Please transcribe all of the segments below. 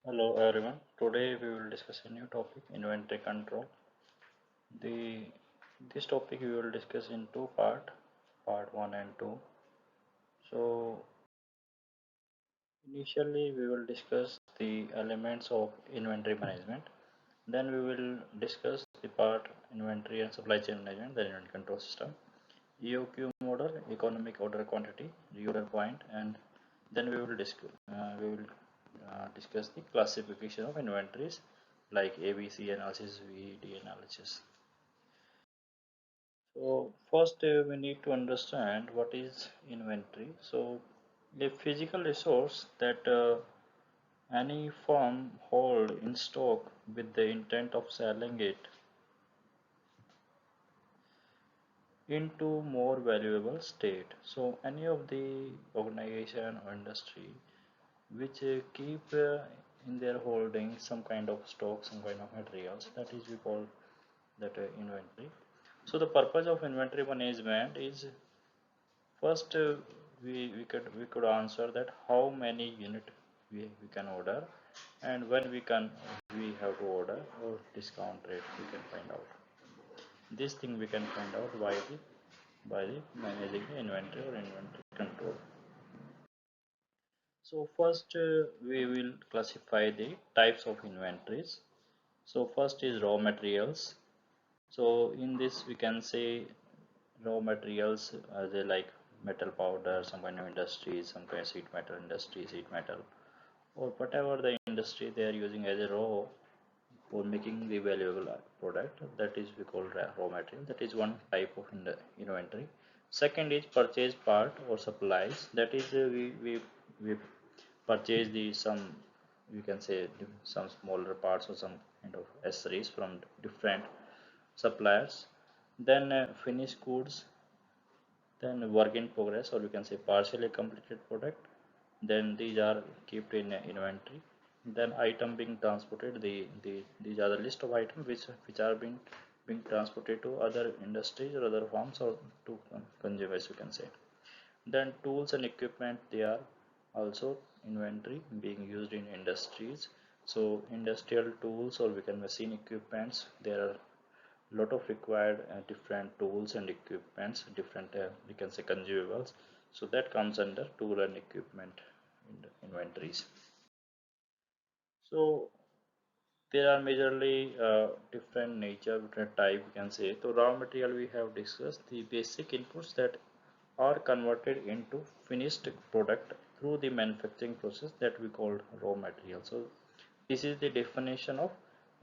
Hello everyone. Today we will discuss a new topic, inventory control. The this topic we will discuss in two part one and two. So initially we will discuss the elements of inventory management. Then we will discuss the part inventory and supply chain management, the inventory control system, EOQ model, economic order quantity, order point, and then we will discuss the classification of inventories like ABC analysis, VED analysis. So first we need to understand what is inventory. So a physical resource that any firm hold in stock with the intent of selling it into more valuable state. So any of the organization or industry which keep in their holding some kind of stock, some kind of materials, that is we call that inventory. So the purpose of inventory management is first we could answer that how many unit we can order and when we have to order or discount rate we can find out. This thing we can find out by the managing the inventory or inventory control. So first we will classify the types of inventories. So first is raw materials. So in this we can say raw materials are they like metal powder, some kind of industry, some kind of sheet metal industry, sheet metal, or whatever the industry they are using as a raw for making the valuable product. That is we call raw material. That is one type of inventory. Second is purchase part or supplies. That is we purchase the some you can say some smaller parts or some kind of accessories from different suppliers. Then finished goods, then work in progress or we can say partially completed product. Then these are kept in inventory. Then item being transported, these are the list of items which are being transported to other industries or other farms or to consumers, you can say. Then tools and equipment, they are also inventory being used in industries. So industrial tools or we can machine equipments, there are lot of required different tools and equipments, different we can say consumables. So that comes under tool and equipment in the inventories. So there are majorly different nature, different type we can say. So raw material we have discussed the basic inputs that are converted into finished product through the manufacturing process that we call raw material. So this is the definition of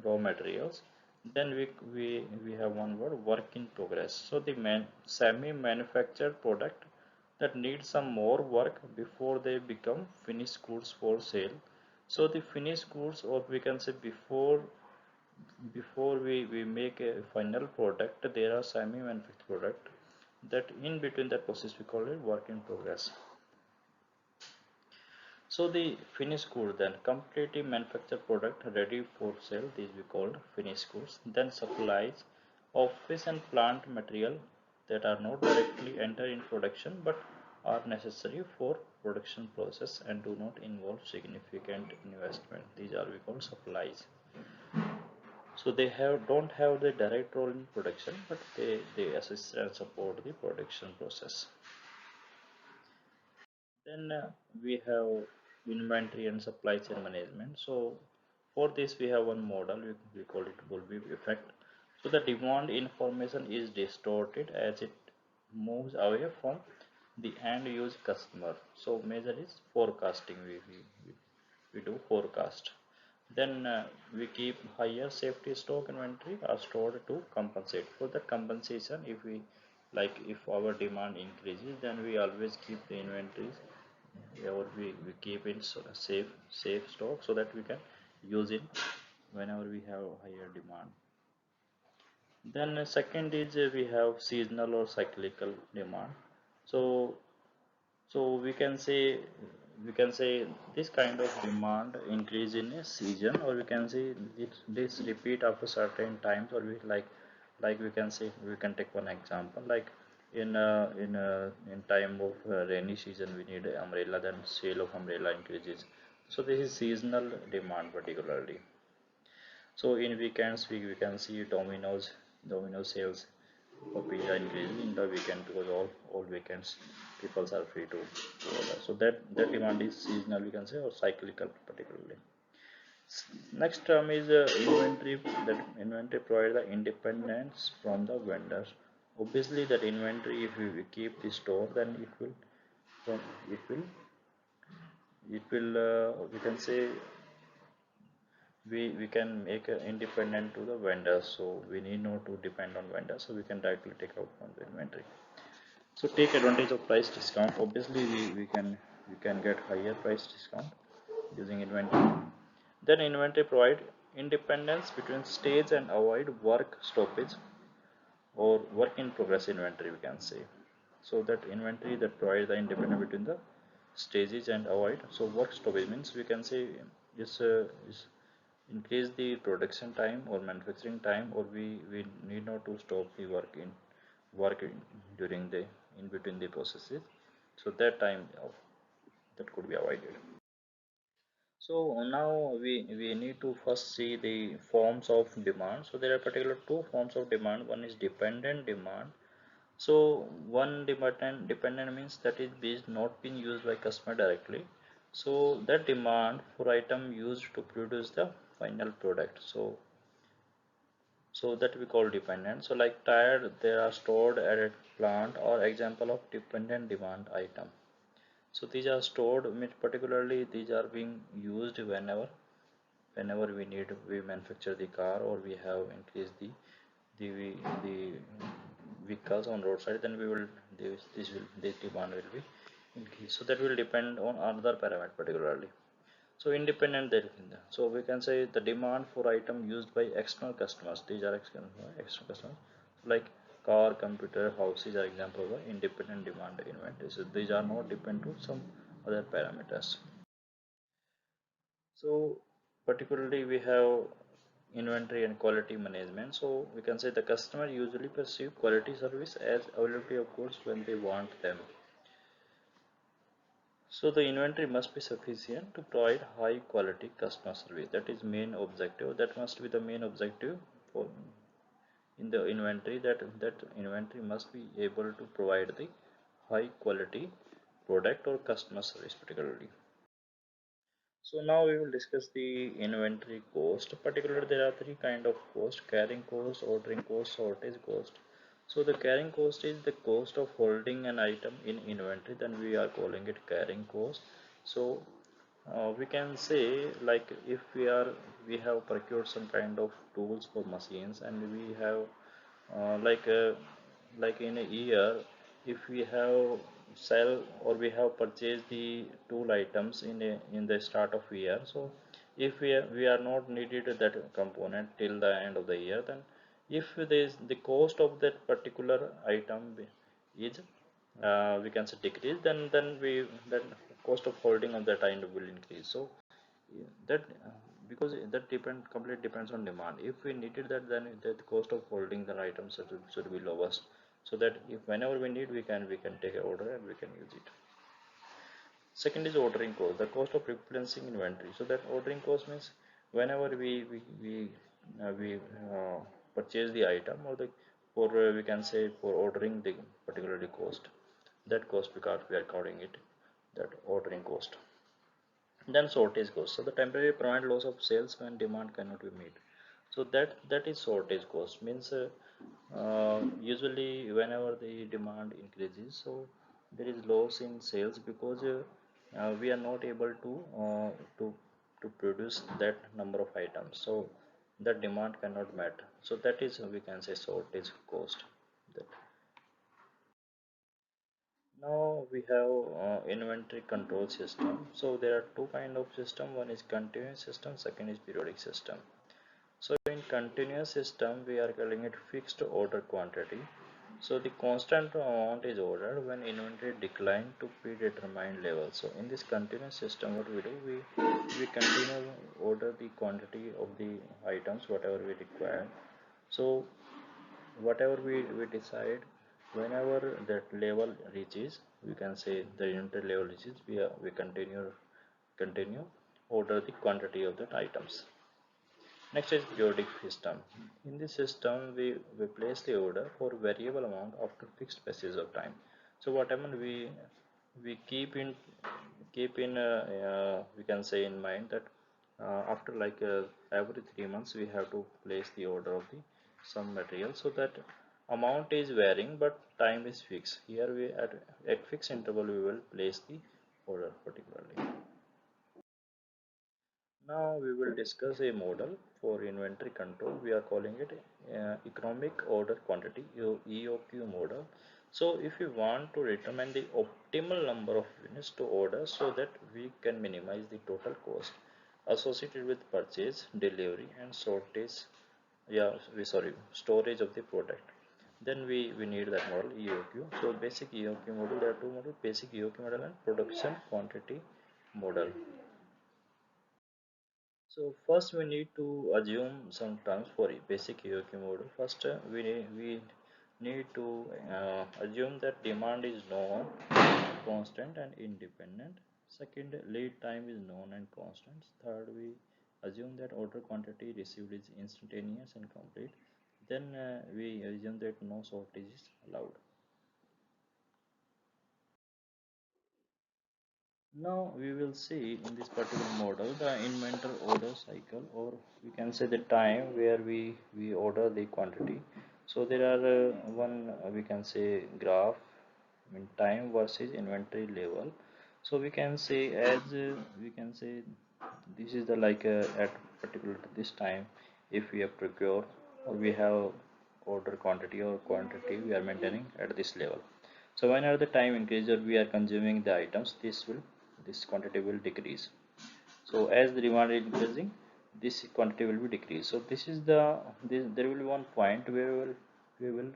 raw materials. Then we have one word, work in progress. So the semi manufactured product that need some more work before they become finished goods for sale. So the finished goods or we can say before we make a final product, there are semi manufactured product that in between that process we call it work in progress. So the finished good, then completely manufactured product ready for sale, these we call finished goods. Then supplies, office and plant material that are not directly enter in production but are necessary for production process and do not involve significant investment. These are we call supplies. So they don't have the direct role in production, but they assist and support the production process. Then we have inventory and supply chain management. So for this we have one model, we call it Bowlby effect. So the demand information is distorted as it moves away from the end use customer. So measure is forecasting. We do forecast. Then we keep higher safety stock inventory are stored to compensate for the compensation. If we like if our demand increases, then we always keep the inventories or we keep in safe stock so that we can use it whenever we have higher demand. Then second is we have seasonal or cyclical demand. So so we can say this kind of demand increase in a season, or we can say this repeat after certain times, or we like we can say we can take one example like in time of rainy season we need umbrella, then sale of umbrella increases. So this is seasonal demand particularly. So in weekends we can see Domino's sales for pizza increase in the weekend because all weekends people are free to order. So that demand is seasonal, we can say, or cyclical particularly. Next term is inventory. That inventory provides the independence from the vendors. Obviously, that inventory, if we keep the store, then it will we can say we can make independent to the vendors. So we need not to depend on vendors. So we can directly take out from the inventory. So take advantage of price discount. Obviously, we can get higher price discount using inventory. Then inventory provide independence between stage and avoid work stoppage or work in progress inventory, we can say. So that inventory that provides the independence between the stages and avoid. So work stoppage means we can say is increase the production time or manufacturing time, or we need not to stop the work during the in between the processes. So that time of that could be avoided. So now we need to first see the forms of demand. So there are particular two forms of demand. One is dependent demand. So one dependent means that is not being used by customer directly. So that demand for item used to produce the final product. So that we call dependent. So like tire, they are stored at a plant or example of dependent demand item. So these are stored, means particularly these are being used whenever we need, we manufacture the car or we have increased the vehicles on roadside, then we will this demand will be increased. So that will depend on another parameter particularly. So independent there. So we can say the demand for item used by external customers. These are external customers. Like car, computer, houses are example of the independent demand inventory. So these are not depend to some other parameters. So particularly we have inventory and quality management. So we can say the customer usually perceive quality service as availability of goods when they want them. So the inventory must be sufficient to provide high quality customer service. That is main objective. That must be the main objective for in the inventory, that inventory must be able to provide the high quality product or customer service particularly. So now we will discuss the inventory cost. Particularly there are three kind of cost: carrying cost, ordering cost, shortage cost. So the carrying cost is the cost of holding an item in inventory, then we are calling it carrying cost. So we can say, like, if we have procured some kind of tools for machines, and we have uh, like uh, like in a year, if we have sell or we have purchased the tool items in the start of year. So if we are not needed that component till the end of the year, then if there is the cost of that particular item is we can say decrease, then cost of holding of that item will increase. So yeah, that because that completely depends on demand. If we needed that, then the cost of holding the items should be lowest, so that if whenever we need, we can take an order and we can use it. Second is ordering cost, the cost of replenishing inventory. So that ordering cost means whenever we purchase the item, or the for we can say for ordering the particularly cost, that cost because we are counting it, that ordering cost. Then shortage cost. So the temporary permanent loss of sales when demand cannot be met. So that is shortage cost. Means usually whenever the demand increases, so there is loss in sales because we are not able to produce that number of items. So that demand cannot met. So that is, we can say, shortage cost. That. Now we have inventory control system. So there are two kind of system. One is continuous system, second is periodic system. So in continuous system, we are calling it fixed order quantity. So the constant amount is ordered when inventory decline to predetermined level. So in this continuous system, what we do, we continue order the quantity of the items whatever we require. So whatever we decide, whenever that level reaches, we can say the inventory level reaches, we continue order the quantity of the items. Next is periodic system. In this system, we place the order for variable amount after fixed passage of time. So what happens, we keep in we can say in mind that after like every 3 months we have to place the order of the some material, so that amount is varying but time is fixed. Here we at fixed interval we will place the order particularly. Now we will discuss a model for inventory control. We are calling it economic order quantity EOQ model. So if we want to determine the optimal number of units to order so that we can minimize the total cost associated with purchase, delivery and shortage, storage of the product, then we need that model EOQ. So basic EOQ model, there are two models, basic EOQ model and production quantity model. So first we need to assume some terms for a basic EOQ model. First we need to assume that demand is known, constant and independent. Second, lead time is known and constant. Third, we assume that order quantity received is instantaneous and complete. Then we assume that no shortage is allowed. Now we will see in this particular model the inventor order cycle, or we can say the time where we order the quantity. So there are one we can say graph in time versus inventory level. So we can say as we can say this is the like at particular this time, if we have procured or we have order quantity or quantity we are maintaining at this level. So whenever the time increases we are consuming the items, this quantity will decrease. So as the demand is increasing, this quantity will be decreased. So this is there will be one point where we will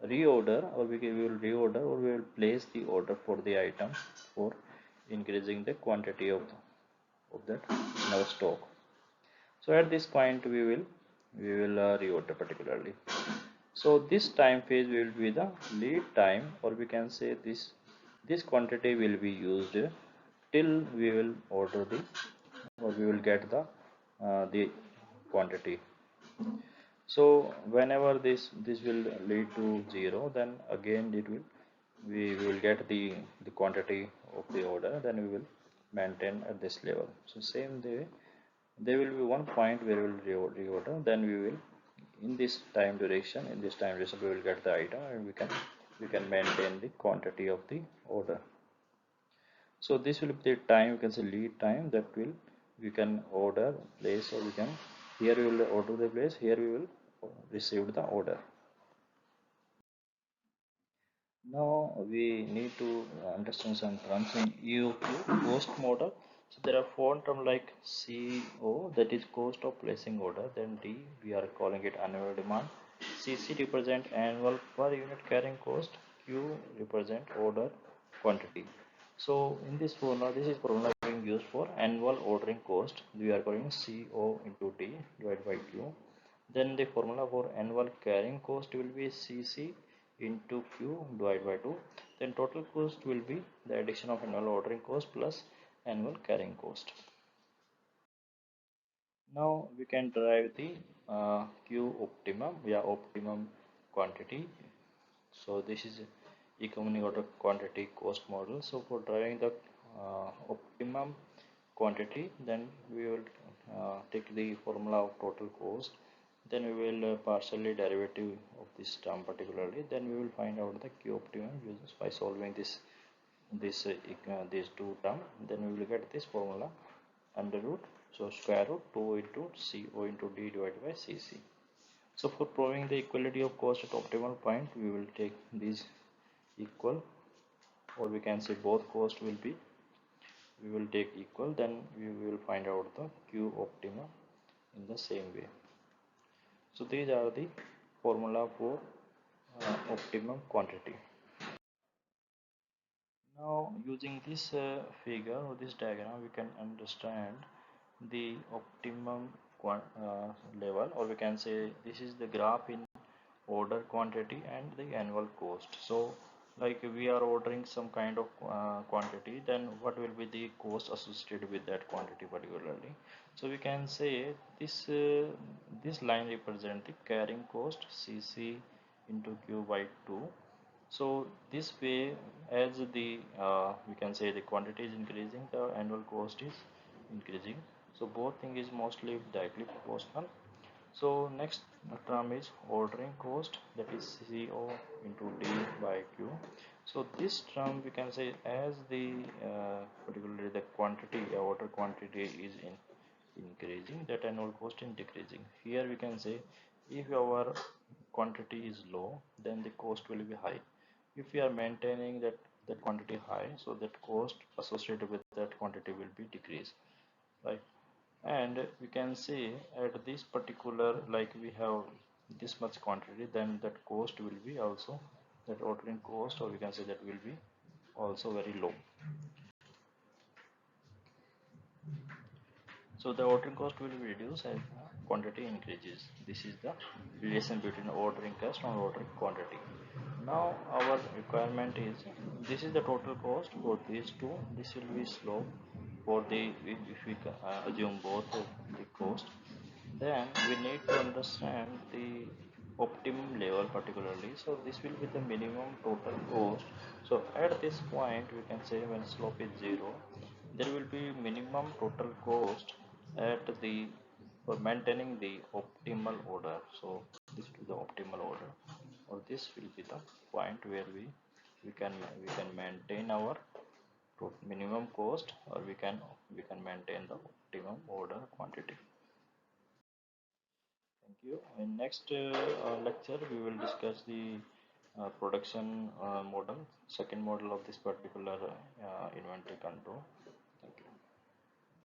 reorder, or we will reorder, or we will place the order for the item for increasing the quantity of that in our stock. So at this point we will reorder particularly. So this time phase will be the lead time, or we can say this quantity will be used till we will order the, or we will get the quantity. So whenever this will lead to 0, then again we will get the quantity of the order, then we will maintain at this level. So same way there will be one point where we will reorder, then we will in this time duration we will get the item and we can maintain the quantity of the order. So this will be the time, you can say lead time, that will we can order place, or we can, here we will order the place, here we will receive the order. Now we need to understand some terms in EOQ cost model. So there are four terms like CO, that is cost of placing order. Then D, we are calling it annual demand. CC represent annual per unit carrying cost. Q represent order quantity. So in this formula, this is formula being used for annual ordering cost. We are calling CO into D divided by Q. Then the formula for annual carrying cost will be CC into Q divided by 2. Then total cost will be the addition of annual ordering cost plus annual carrying cost. Now we can derive the Q optimum, optimum quantity. So this is economic order quantity cost model. So for deriving the optimum quantity, then we will take the formula of total cost, then we will partially derivative of this term particularly, then we will find out the Q optimum uses by solving these two terms. Then we will get this formula under root, so square root 2 into CO into D divided by CC. So for proving the equality of cost at optimal point, we will take these equal, or we can say both cost will be, we will take equal, then we will find out the Q optimum in the same way. So these are the formula for optimum quantity. Now using this figure or this diagram, we can understand the optimum level, or we can say this is the graph in order quantity and the annual cost. So like we are ordering some kind of quantity, then what will be the cost associated with that quantity particularly. So we can say this line represent the carrying cost, cc into q by 2. So this way, as the we can say the quantity is increasing, the annual cost is increasing. So both thing is mostly directly proportional. So next term is ordering cost, that is CO into D by Q. So this term we can say, as the particularly the quantity, order quantity is increasing, that annual cost is decreasing. Here we can say, if our quantity is low, then the cost will be high. If we are maintaining that quantity high, so that cost associated with that quantity will be decreased, right? And we can say at this particular, like we have this much quantity, then that cost will be also, that ordering cost, or we can say that will be also very low. So the ordering cost will be reduced as the quantity increases. This is the relation between ordering cost and ordering quantity. Now our requirement is, this is the total cost for these two. This will be slope for the, if we assume both of the cost, then we need to understand the optimum level particularly. So this will be the minimum total cost. So at this point we can say, when slope is 0, there will be minimum total cost at the, for maintaining the optimal order. So this will be the optimal order, or this will be the point where we can maintain our minimum cost, or we can maintain the optimum order quantity. Thank you. In next lecture, we will discuss the production model, second model of this particular inventory control.